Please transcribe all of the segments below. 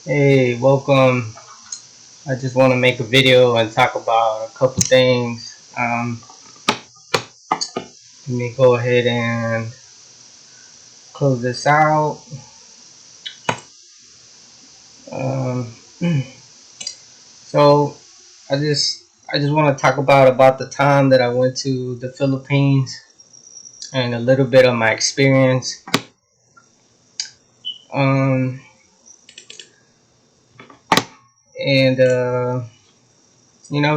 Hey, welcome. I just want to make a video and talk about a couple things. Let me go ahead and close this out. Um, so I just want to talk about the time that I went to the Philippines and a little bit of my experience. Um, and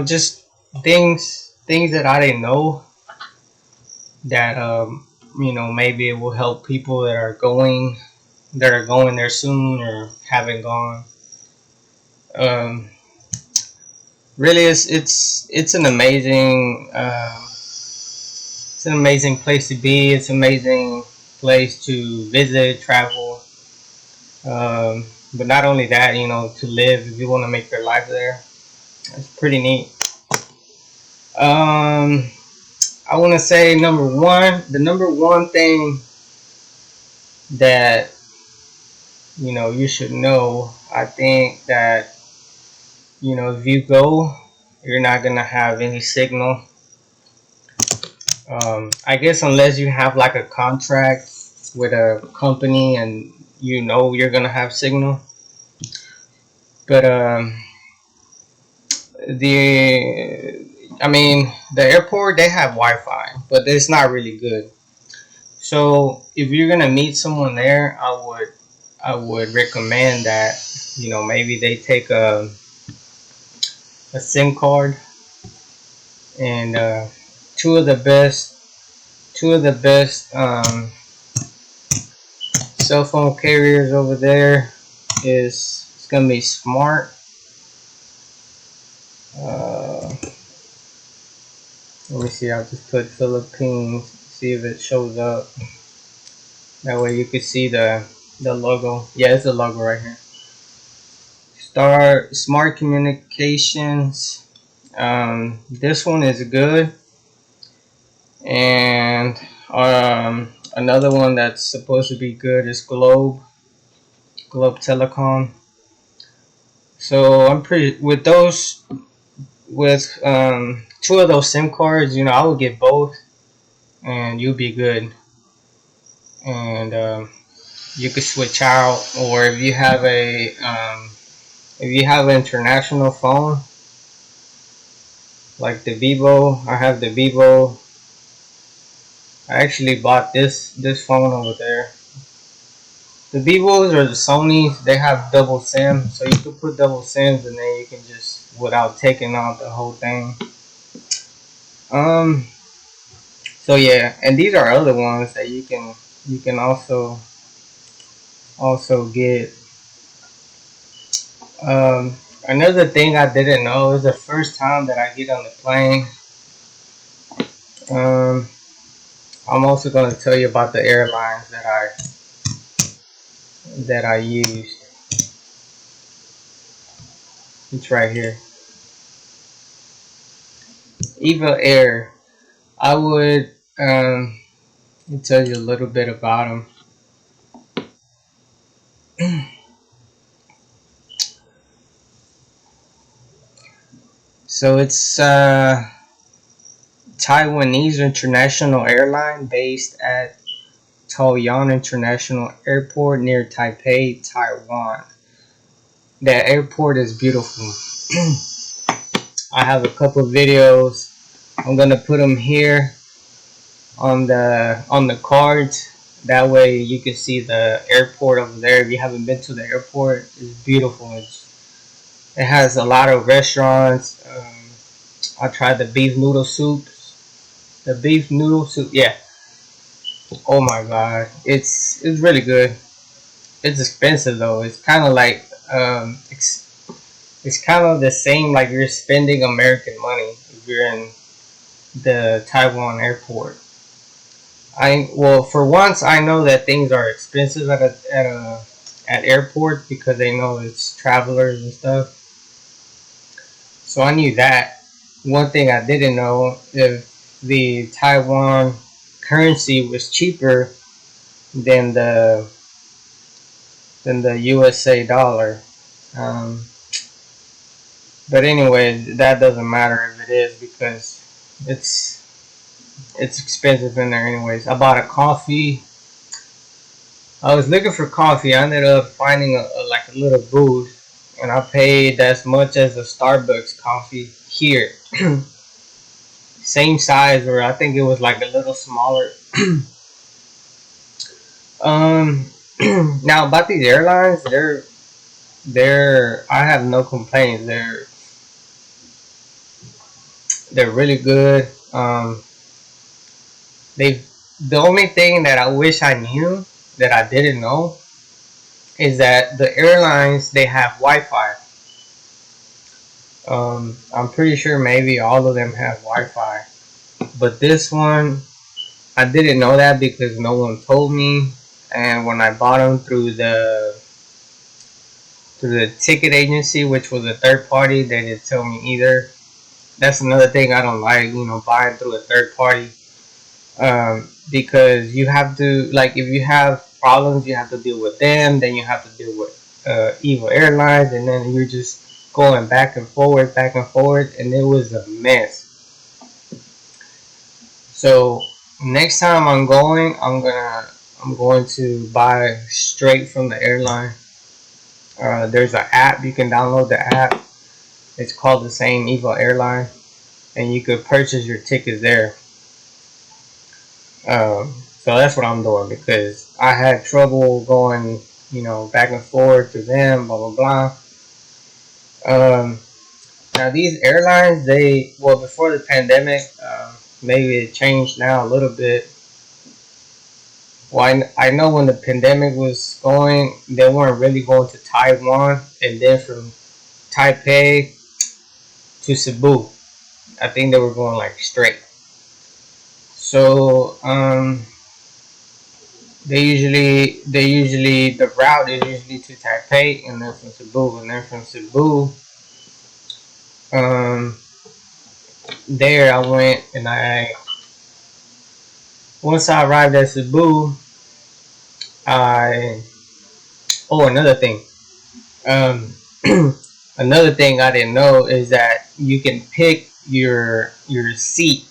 just things that I didn't know that maybe it will help people that are going there soon or haven't gone. Um, really, it's an amazing place to be. It's an amazing place to visit, travel. But not only that, to live if you want to make your life there. It's pretty neat. Um, I want to say the number one thing that you should know. I think that if you go, you're not gonna have any signal. I guess unless you have like a contract with a company and you're gonna have signal. But the airport they have Wi-Fi, but it's not really good. So if you're gonna meet someone there, I would recommend that maybe they take a SIM card and two of the best cell phone carriers over there is it's gonna be Smart. Uh, Let me see. I'll just put Philippines. See if it shows up. That way you can see the logo. Yeah, it's the logo right here. Smart Communications. This one is good, and another one that's supposed to be good is Globe Telecom. So I'm pretty with those with two of those SIM cards. I would get both, and you'll be good. And you could switch out, or if you have an international phone like the Vivo. I have the Vivo. I actually bought this phone over there. The Vivos or the Sonys, they have double SIM, so you can put double SIMs and then you can just without taking out the whole thing. Um. So yeah, and these are other ones that you can also get. Um. Another thing I didn't know is the first time that I get on the plane. Um. I'm also going to tell you about the airlines that I used. It's right here. Eva Air. I would tell you a little bit about them. So it's Taiwanese international airline based at Taoyuan International Airport near Taipei, Taiwan. That airport is beautiful. I have a couple videos. I'm gonna put them here on the cards. That way you can see the airport over there. If you haven't been to the airport, it's beautiful. It has a lot of restaurants. I tried the beef noodle soup. The beef noodle soup, yeah. Oh my god, it's really good. It's expensive though. It's kind of like it's kind of the same like you're spending American money if you're in the Taiwan airport. For once I know that things are expensive at airport because they know it's travelers and stuff. So I knew that. One thing I didn't know if the Taiwan currency was cheaper than the USA dollar. Um, but anyway, that doesn't matter if it is, because it's it's expensive in there anyways. I bought a coffee. I was looking for coffee. I ended up finding like a little booth, and I paid as much as a Starbucks coffee here. Same size, or I think it was like a little smaller. um, Now about these airlines, they're I have no complaints. They're really good. They The only thing that I wish I knew that I didn't know is that the airlines, they have Wi-Fi. I'm pretty sure maybe all of them have Wi-Fi, but this one I didn't know that because no one told me. And when I bought them through the ticket agency, which was a third party, they didn't tell me either. That's another thing I don't like, buying through a third party. Because you have to, like, if you have problems, you have to deal with them. Then you have to deal with Evil Airlines, and then you're just going back and forth, and it was a mess. So next time I'm going to buy straight from the airline. There's an app, you can download the app. It's called the same Evil Airline, and you could purchase your tickets there. So that's what I'm doing, because I had trouble going, back and forth to them, blah blah blah. Now these airlines, before the pandemic, maybe it changed now a little bit. Well, I know when the pandemic was going, they weren't really going to Taiwan, and then from Taipei to Cebu, I think they were going like straight. So the route is usually to Taipei, and then from Cebu, um, there I went, and once I arrived at Cebu, I another thing, um, another thing I didn't know is that you can pick your seat.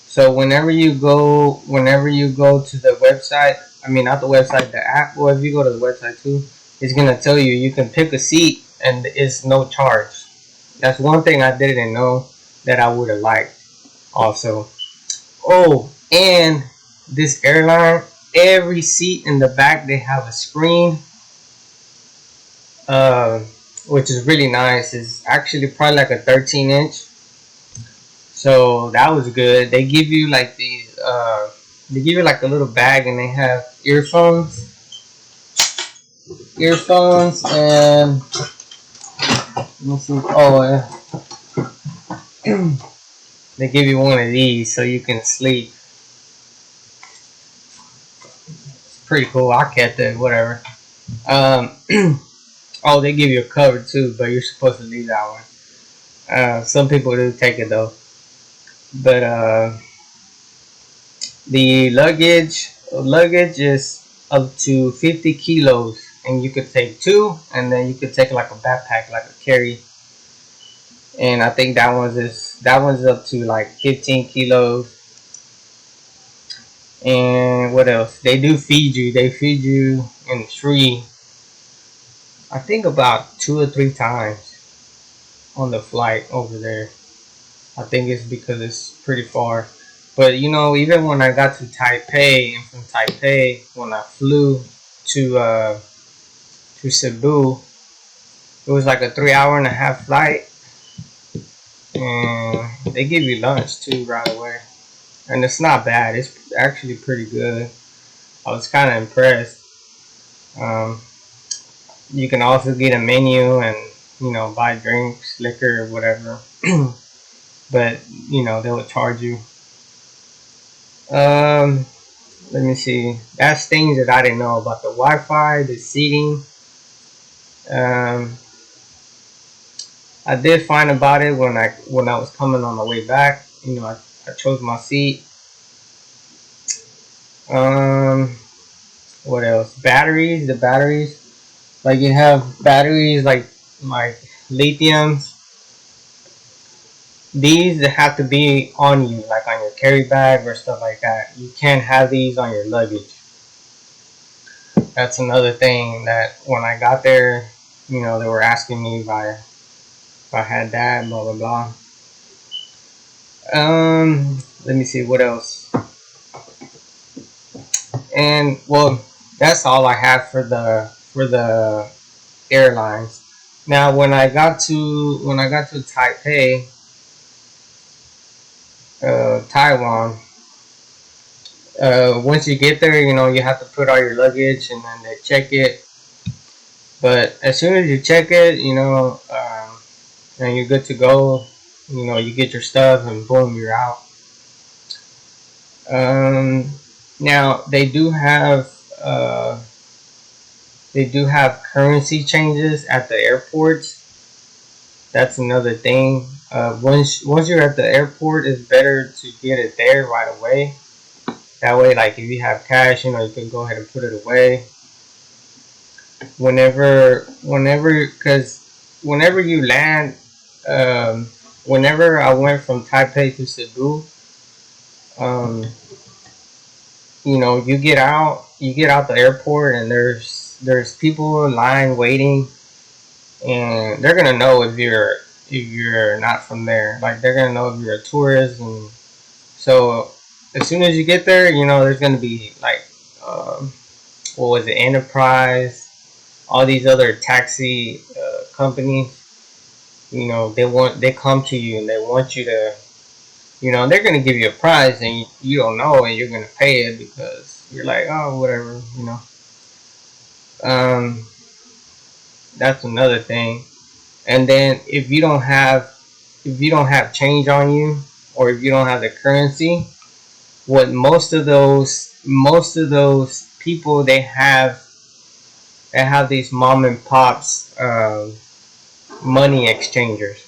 So whenever you go to the website, I mean not the website, the app. Well, if you go to the website too, it's gonna tell you can pick a seat and it's no charge. That's one thing I didn't know that I would have liked. Also, and this airline, every seat in the back they have a screen, uh, which is really nice. It's actually probably like a 13-inch. So that was good. They give you like these. They give you like a little bag, and they have earphones, and let me see. They give you one of these so you can sleep. It's pretty cool. I kept it. Whatever. Um, they give you a cover too, but you're supposed to leave that one. Some people do take it though, but the luggage is up to 50 kilos, and you could take two, and then you could take like a backpack, like a carry. And I think that one's up to like 15 kilos. And what else? They do feed you. They feed you in free. I think about 2 or 3 times on the flight over there. I think it's because it's pretty far. But even when I got to Taipei, and from Taipei, when I flew to Cebu, it was like a 3 hour and a half flight, and they give you lunch too right away, and it's not bad. It's actually pretty good. I was kind of impressed. Um, you can also get a menu and buy drinks, liquor, or whatever, but they will charge you. Let me see. That's things that I didn't know about the Wi-Fi, the seating. I did find about it when I was coming on the way back. I chose my seat. What else? Batteries. The batteries. Like you have batteries like like lithium, these have to be on you, like on your carry bag or stuff like that. You can't have these on your luggage. That's another thing that when I got there, you know, they were asking me if I had that, blah blah blah. Let me see what else. And well, that's all I have for the airlines. Now, when I got to Taipei, Taiwan, once you get there, you know, you have to put all your luggage and then they check it. But as soon as you check it, you know, and you're good to go, you know, you get your stuff and boom, you're out. Now they do have currency changes at the airports. That's another thing. Once you're at the airport, it's better to get it there right away. That way, like if you have cash, you know, you can go ahead and put it away. Because whenever you land, whenever I went from Taipei to Cebu, you know, you get out the airport, and there's people in line waiting, and they're gonna know if you're not from there. Like they're gonna know if you're a tourist, and so as soon as you get there, you know, there's gonna be like, what was it, Enterprise, all these other taxi companies. You know, they come to you and they want you to, you know, they're gonna give you a prize and you don't know, and you're gonna pay it because you're like, oh, whatever, you know. That's another thing. And then if you don't have change on you, or if you don't have the currency, what most of those people, they have these mom and pops money exchangers.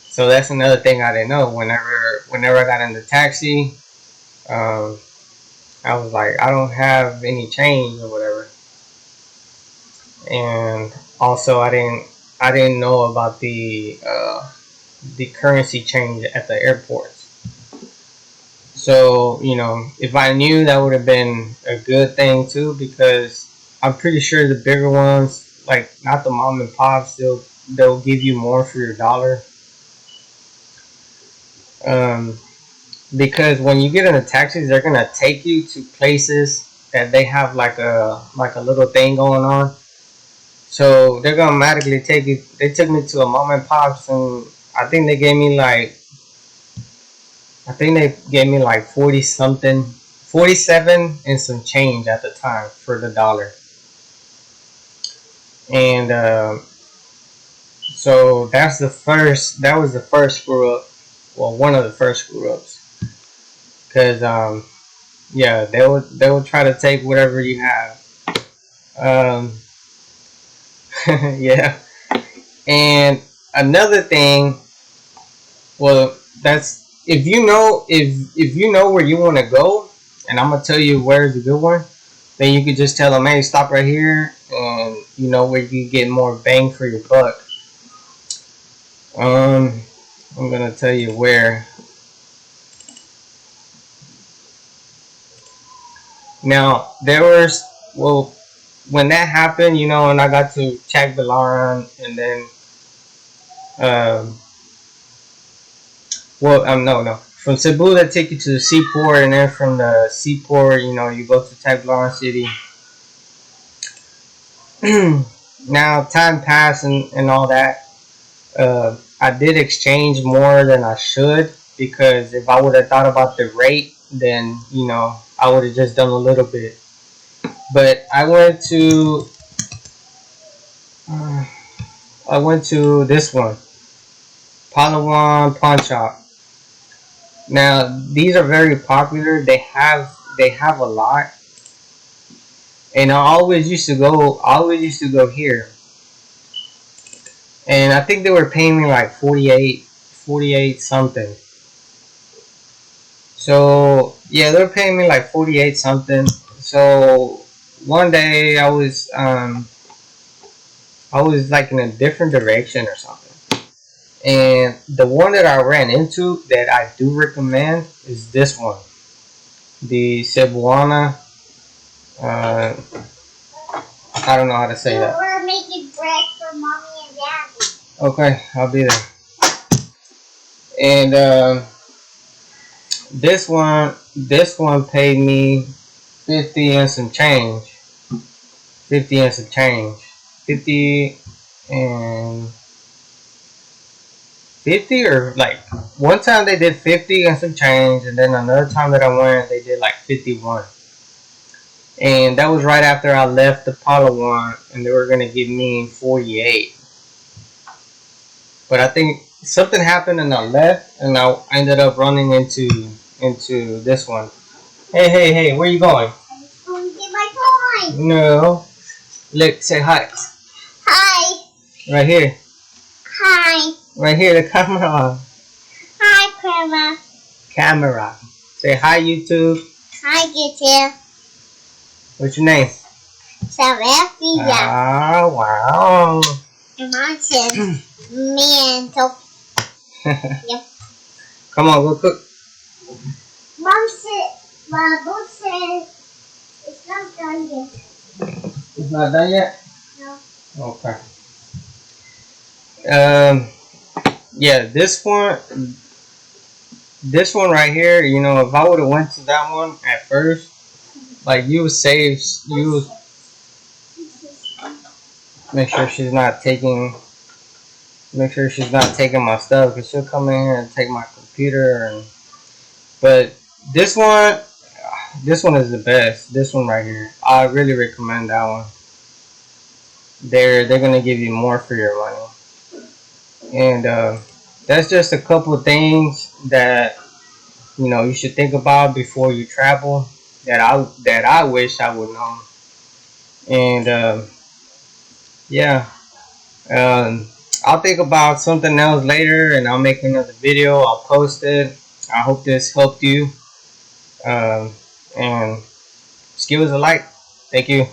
So that's another thing I didn't know. Whenever I got in the taxi, I was like, I don't have any change or whatever. And also I didn't know about the currency change at the airports. So, you know, if I knew, that would have been a good thing too, because I'm pretty sure the bigger ones, like not the mom and pops, they'll give you more for your dollar. Because when you get in the taxis, they're gonna take you to places that they have like a little thing going on. So they're gonna automatically take you. They took me to a mom and pops, and I think they gave me like 40 something, 47 and some change at the time for the dollar. And so that was the first screw up. Well, one of the first screw ups. Because yeah, they would try to take whatever you have. Yeah. And another thing, well, that's if you know where you want to go, and I'm gonna tell you where's a good one, then you could just tell them, hey, stop right here, and you know where you can get more bang for your buck. I'm gonna tell you where. Now when that happened, you know, and I got to Tagbilaran, and then no, from Cebu they take you to the seaport, and then from the seaport, you know, you go to Tagbilaran City. Now time passed and all that. I did exchange more than I should, because if I would have thought about the rate, then, you know, I would have just done a little bit. But I went to this one, Palawan Pawn Shop. Now these are very popular. They have a lot, and I always used to go here. And I think they were paying me like 48 something. So yeah, they were paying me like 48 something. So one day I was I was like in a different direction or something. And the one that I ran into that I do recommend is this one, the Cebuana. I don't know how to say that. We're making bread for mommy and daddy. Okay, I'll be there. And this one paid me 50 and some change. 50 and some change. 50 and 50, or like one time they did 50 and some change, and then another time that I went they did like 51. And that was right after I left the PIlo one, and they were gonna give me 48. But I think something happened and I left, and I ended up running into this one. Hey, where you going? I'm just going to get my toy. No. Look, say hi. Hi. Right here. Hi. Right here, the camera. Hi, Grandma. Camera. Say hi, YouTube. Hi, YouTube. What's your name? Sarafia. Ah, wow. And mine says Mantle. Yep. Come on, go cook. Mom said it's not done yet. It's not done yet? No. Okay. Yeah, this one right here, you know, if I would have went to that one at first, like you would save, you would make sure she's not taking my stuff, because she'll come in here and take my computer. But this one is the best. This one right here, I really recommend that one. They're gonna give you more for your money. And that's just a couple of things that, you know, you should think about before you travel, that I wish I would know. And yeah, I'll think about something else later, and I'll make another video. I'll post it. I hope this helped you. And just give us a like. Thank you.